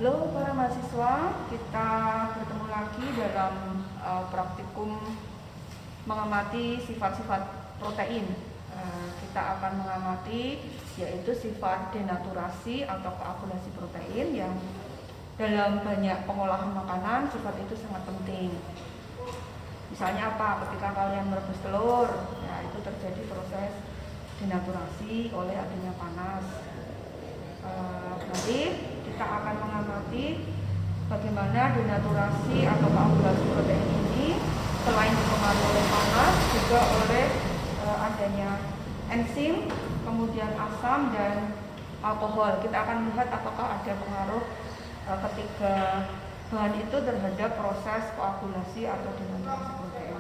Halo para mahasiswa, kita bertemu lagi dalam praktikum mengamati sifat-sifat protein. Kita akan mengamati yaitu sifat denaturasi atau koagulasi protein yang dalam banyak pengolahan makanan sifat itu sangat penting. Misalnya apa? Ketika kalian merebus telur, ya itu terjadi proses denaturasi oleh adanya panas. Nanti kita akan mengamati bagaimana denaturasi atau koagulasi protein ini selain dipengaruhi oleh panas juga oleh adanya enzim, kemudian asam dan alkohol. Kita akan melihat apakah ada pengaruh ketiga bahan itu terhadap proses koagulasi atau denaturasi protein.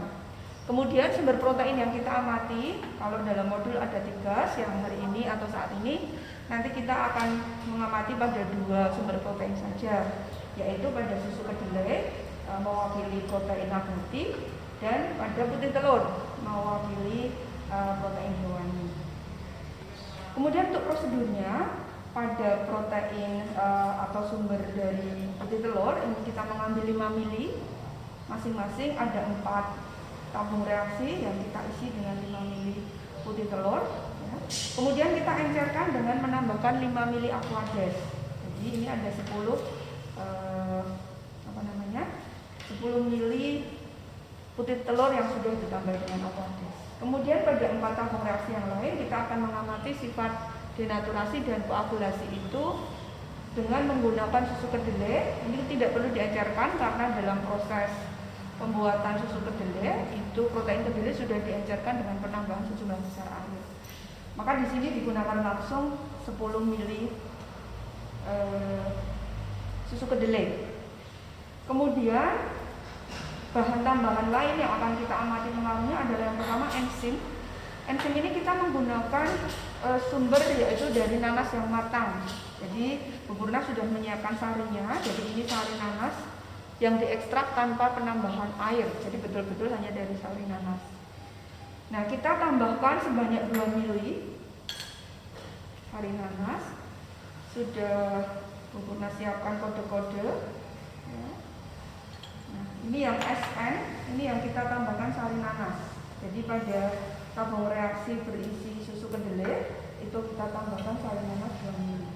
Kemudian sumber protein yang kita amati, kalau dalam modul ada 3 yang hari ini atau saat ini, nanti kita akan mengamati pada 2 sumber protein saja, yaitu pada susu kedelai mewakili protein nabati dan pada putih telur mewakili protein hewani. Kemudian untuk prosedurnya, pada protein atau sumber dari putih telur ini kita mengambil 5 mili, masing-masing ada 4 tabung reaksi yang kita isi dengan 5 mili putih telur. Kemudian kita encerkan dengan menambahkan 5 mili aquades. Jadi ini ada 10 mili putih telur yang sudah ditambah dengan aquades. Kemudian pada 4 tabung reaksi yang lain kita akan mengamati sifat denaturasi dan koagulasi itu dengan menggunakan susu kedelai. Ini tidak perlu diencerkan karena dalam proses pembuatan susu kedelai itu protein kedelai sudah diencerkan dengan penambahan sejumlah besar air. Maka di sini digunakan langsung 10 mili susu kedelai. Kemudian bahan tambahan lain yang akan kita amati pengaruhnya adalah yang pertama enzim. Enzim ini kita menggunakan sumber yaitu dari nanas yang matang. Jadi Bu Purna sudah menyiapkan sarinya. Jadi ini sari nanas yang diekstrak tanpa penambahan air. Jadi betul-betul hanya dari sari nanas. Nah, kita tambahkan sebanyak 2 mili sari nanas. Sudah Bu Purna siapkan kode-kode. Ya. Nah, ini yang SN, ini yang kita tambahkan sari nanas. Jadi pada tabung reaksi berisi susu kedelai itu kita tambahkan sari nanas 2 mili.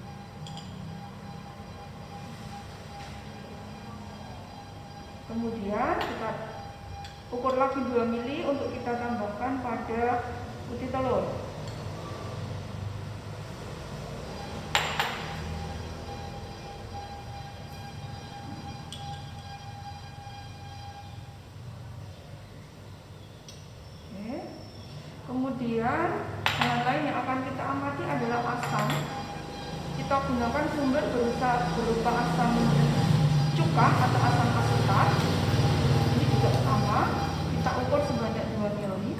Kemudian kita ukur lagi 2 mili untuk kita tambahkan pada putih telur. Oke. Kemudian bahan lain yang akan kita amati adalah asam. Kita gunakan sumber berupa asam cuka atau asam asetat. Ini juga sama, kita ukur sebanyak 2 mili.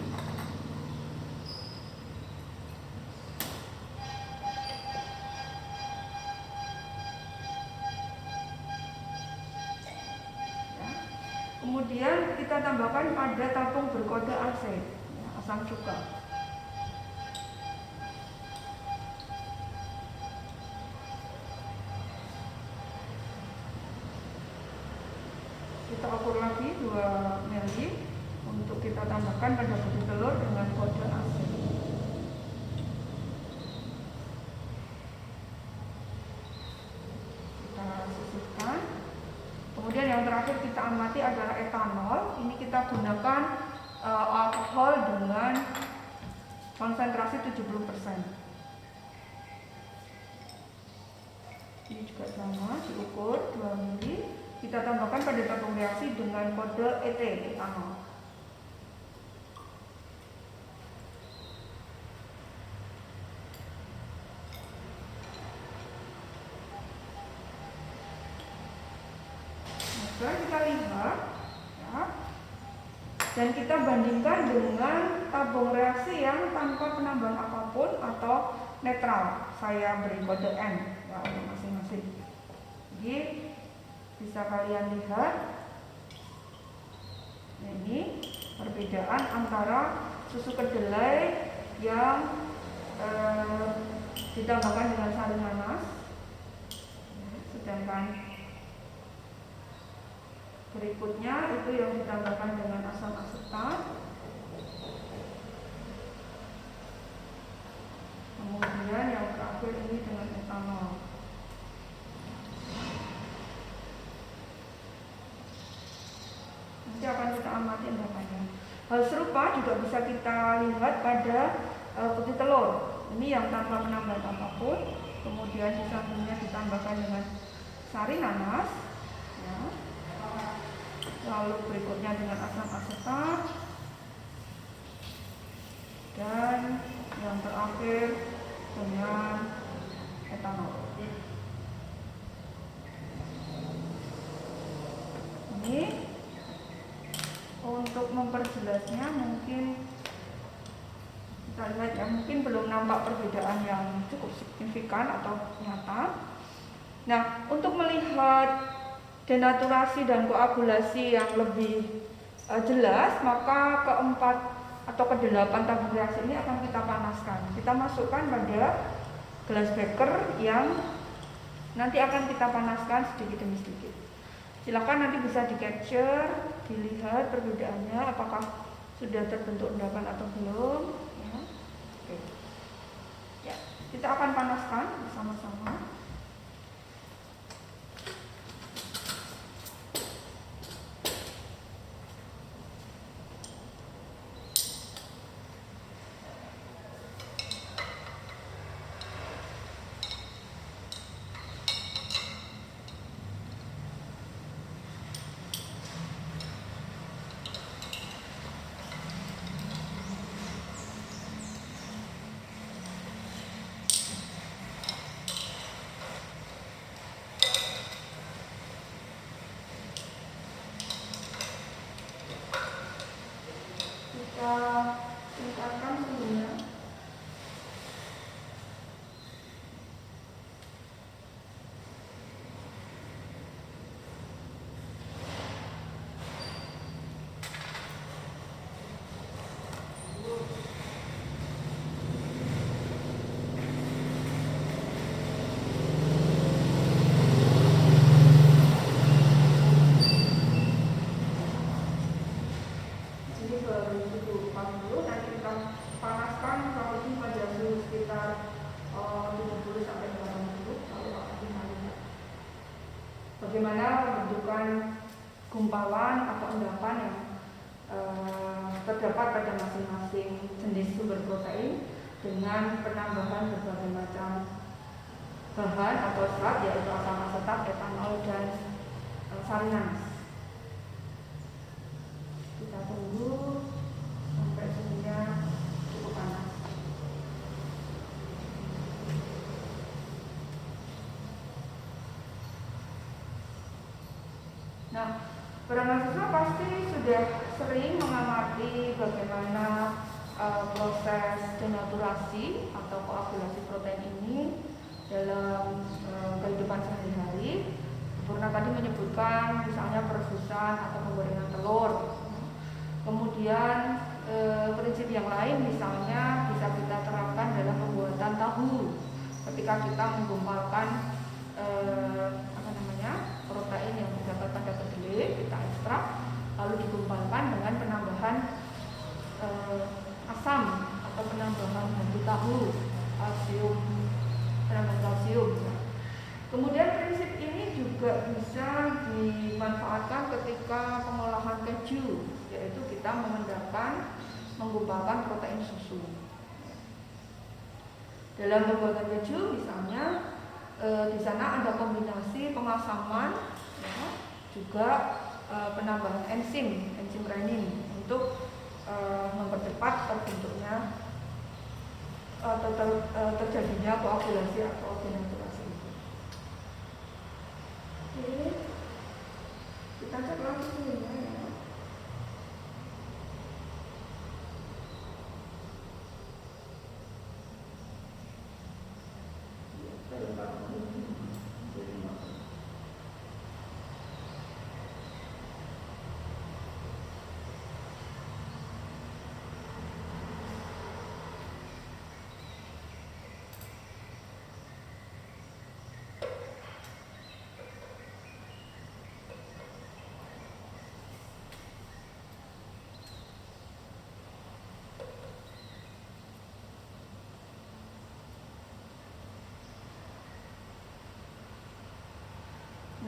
Ya. Kemudian kita tambahkan pada tabung berkode AC, ya, asam cuka. Kita ukur lagi 2 mili untuk kita tambahkan pada putih telur dengan kode AC. Kita sisihkan. Kemudian yang terakhir kita amati adalah etanol. Ini kita gunakan alkohol dengan konsentrasi 70%. Ini juga sama, diukur 2 mili. Kita tambahkan pada tabung reaksi dengan kode ET, etanol. Nah, kita lihat, ya, dan kita bandingkan dengan tabung reaksi yang tanpa penambahan apapun atau netral. Saya beri kode N, ya, untuk masing-masing. Jadi bisa kalian lihat, nah, ini perbedaan antara susu kedelai yang ditambahkan dengan sari nanas, sedangkan berikutnya itu yang ditambahkan dengan asam asetat. Kemudian yang terakhir ini dengan etanol. Nanti akan kita amati endapannya. Hal serupa juga bisa kita lihat pada putih telur. Ini yang tanpa penambahan apapun. Kemudian di sampingnya ditambahkan dengan sari nanas, ya. Lalu berikutnya dengan asam asetat, dan yang terakhir dengan etanol. Ini untuk memperjelasnya mungkin kita lihat ya, mungkin belum nampak perbedaan yang cukup signifikan atau nyata. Nah, untuk melihat denaturasi dan koagulasi yang lebih jelas, maka keempat atau kedelapan tabung reaksi ini akan kita panaskan. Kita masukkan pada gelas beker yang nanti akan kita panaskan sedikit demi sedikit. Silakan nanti bisa di capture, dilihat perbedaannya apakah sudah terbentuk endapan atau belum. Ya. Oke. Ya, kita akan panaskan bersama-sama. Kita tingkatkan suhunya. Bagaimana pembentukan gumpalan atau endapan yang terdapat pada masing-masing jenis sumber protein dengan penambahan berbagai macam bahan atau zat, yaitu asam asetat, etanol, dan sari nanas. Kita tunggu sampai suhunya cukup panas. Nah, para mahasiswa pasti sudah sering mengamati bagaimana proses denaturasi atau koagulasi protein ini dalam kehidupan sehari-hari. Purna tadi menyebutkan misalnya perebusan atau penggorengan telur. Kemudian prinsip yang lain misalnya bisa kita terapkan dalam pembuatan tahu. Ketika kita menggumpalkan protein yang terdapat pada kedelai, kita ekstrak lalu digumpalkan dengan penambahan asam atau penambahan bumbu tahu, kalsium, penambahan kalsium. Kemudian prinsip ini juga bisa dimanfaatkan ketika pengolahan keju, yaitu kita menggumpalkan protein susu. Dalam pembuatan keju misalnya di sana ada kombinasi pengasaman, ya, juga penambahan enzim renin untuk mempercepat terbentuknya atau terjadinya koagulasi atau denaturasi itu. Oke, kita cek lagi suhunya ya.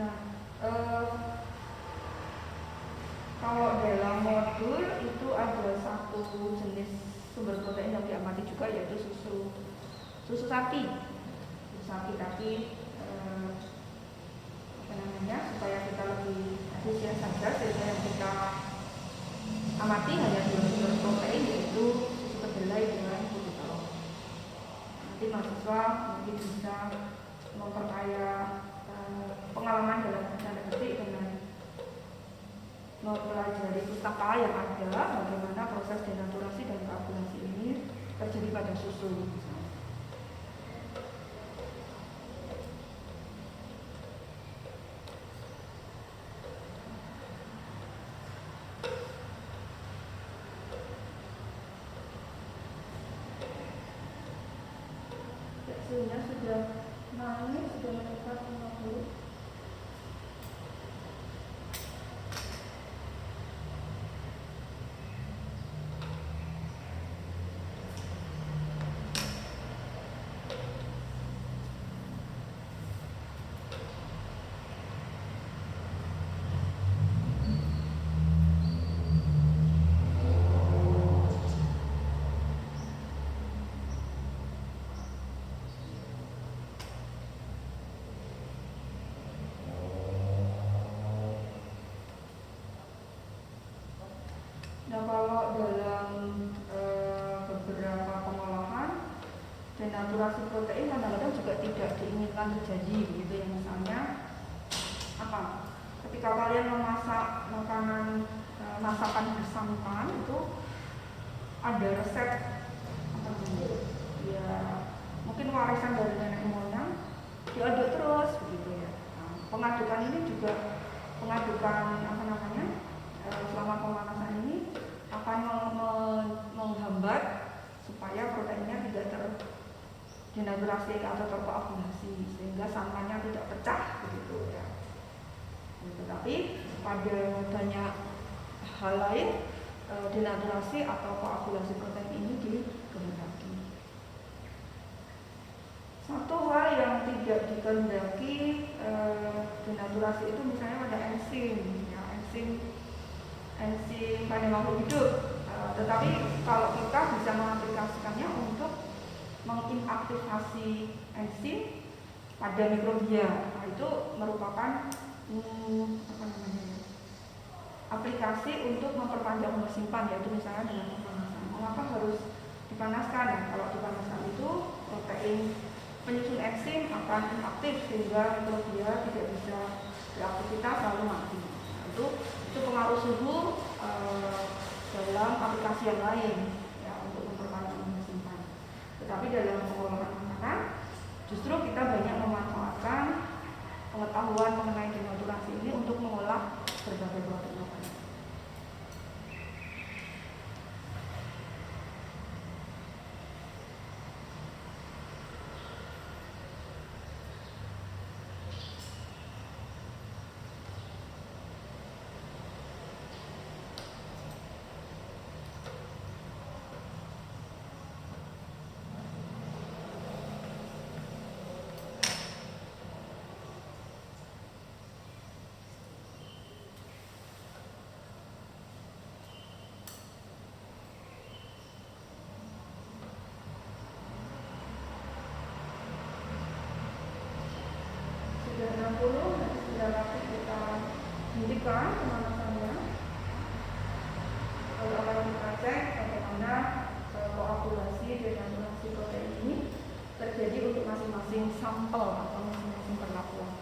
Nah, kalau dalam modul itu ada satu jenis sumber protein yang diamati juga, yaitu susu sapi. Susu sapi, tapi supaya kita lebih efisien saja, sehingga yang kita amati hanya dua sumber protein, yaitu susu kedelai dengan putih telur. Nanti mahasiswa mungkin bisa memperkaya pengalaman dalam tanda petik dengan mempelajari pustaka yang ada, bagaimana proses denaturasi dan koagulasi ini terjadi pada susu. Hasilnya sudah naik, sudah meningkat 50. Nah, kalau dalam beberapa pengolahan denaturasi protein kadang-kadang juga tidak diinginkan terjadi, begitu ya. Misalnya apa? Ketika kalian memasak makanan masakan bersantan, itu ada resep apa namanya? Ya, mungkin warisan dari nenek moyang, diaduk terus, begitu ya. Nah, pengadukan ini juga apa namanya? Selama pemanasan ini akan menghambat supaya proteinnya tidak terdenaturasi atau terkoagulasi, sehingga santannya tidak pecah, begitu ya. Tetapi pada banyak hal lain denaturasi atau koagulasi protein ini dikehendaki. Satu hal yang tidak dikehendaki denaturasi itu misalnya ada enzim, ya, enzim pada makhluk hidup. Tetapi kalau kita bisa mengaplikasikannya untuk menginaktivasi enzim pada mikrobia, nah, itu merupakan aplikasi untuk memperpanjang umur simpan, yaitu misalnya dengan pemanasan. Mengapa harus dipanaskan? Nah, kalau dipanaskan itu protein penyusun enzim akan inaktif, sehingga mikrobia tidak bisa beraktivitas lalu mati. Nah, itu pengaruh suhu dalam aplikasi yang lain, ya, untuk memperpanjang umur simpan. Tetapi dalam pengolahan makanan justru kita banyak memanfaatkan pengetahuan mengenai denaturasi ini untuk mengolah berbagai produk makanan. Sudah 60, nanti sudah waktu kita hentikan pemanasannya. Lalu akan kita cek bagaimana koagulasi denaturasi protein ini terjadi untuk masing-masing sampel atau masing-masing perlakuan.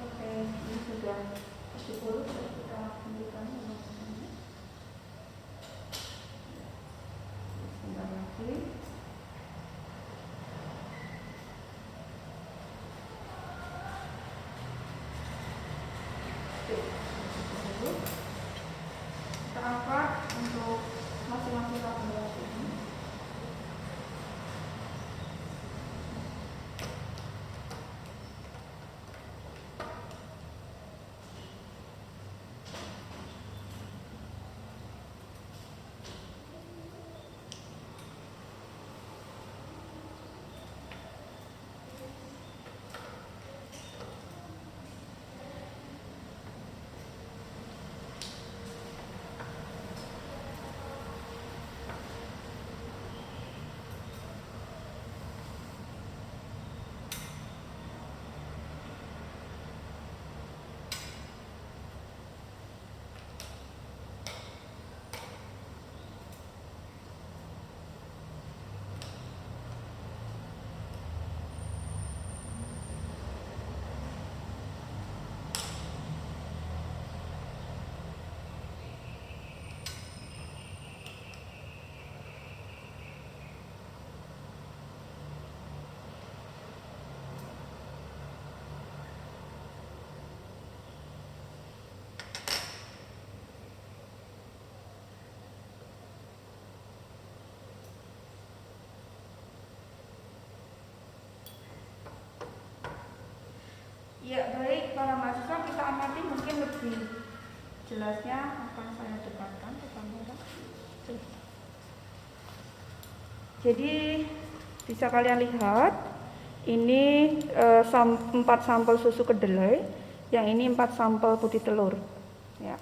Oke, ini sudah 10, kita hentikan. Ya baik, para mahasiswa kita amati mungkin lebih jelasnya akan saya dekatkan ke kamera. Jadi bisa kalian lihat ini 4 sampel susu kedelai, yang ini 4 sampel putih telur. Ya.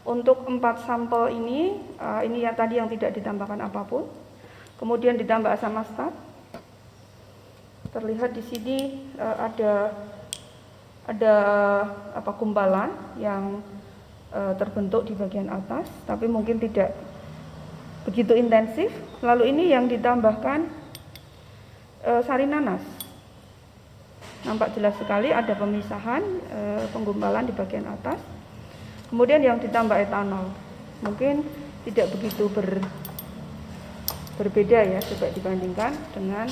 Untuk 4 sampel ini ya tadi yang tidak ditambahkan apapun. Kemudian ditambah asam astat. Terlihat di sini ada gumpalan yang terbentuk di bagian atas, tapi mungkin tidak begitu intensif. Lalu ini yang ditambahkan sari nanas. Nampak jelas sekali ada pemisahan penggumpalan di bagian atas. Kemudian yang ditambah etanol, mungkin tidak begitu berbeda ya coba dibandingkan dengan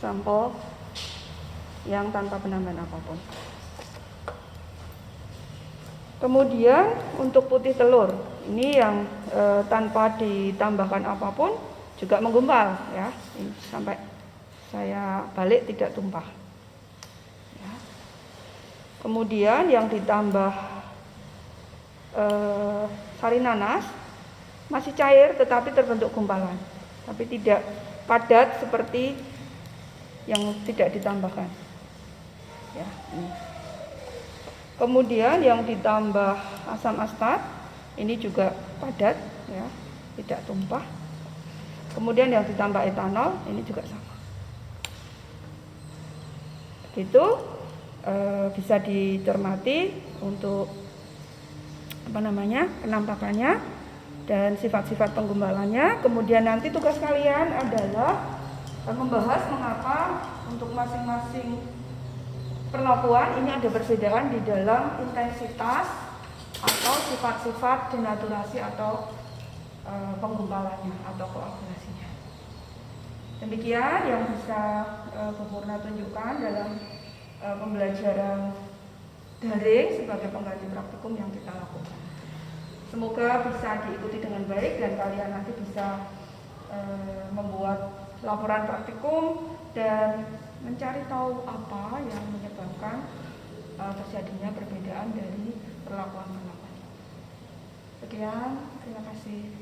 sampel yang tanpa penambahan apapun. Kemudian untuk putih telur, ini yang tanpa ditambahkan apapun juga menggumpal ya, ini sampai saya balik tidak tumpah. Ya. Kemudian yang ditambah sari nanas masih cair tetapi terbentuk gumpalan, tapi tidak padat seperti yang tidak ditambahkan. Ya, ini. Kemudian yang ditambah asam astat ini juga padat ya, tidak tumpah. Kemudian yang ditambah etanol ini juga sama. Itu bisa dicermati untuk penampakannya dan sifat-sifat penggumpalannya. Kemudian nanti tugas kalian adalah membahas mengapa untuk masing-masing perlakuan ini ada perbedaan di dalam intensitas atau sifat-sifat denaturasi atau penggumpalannya atau koagulasinya. Demikian yang bisa Bu Purna tunjukkan dalam pembelajaran daring sebagai pengganti praktikum yang kita lakukan. Semoga bisa diikuti dengan baik dan kalian nanti bisa membuat laporan praktikum dan mencari tahu apa yang menyebabkan terjadinya perbedaan dari perlakuan-perlakuan. Sekian, terima kasih.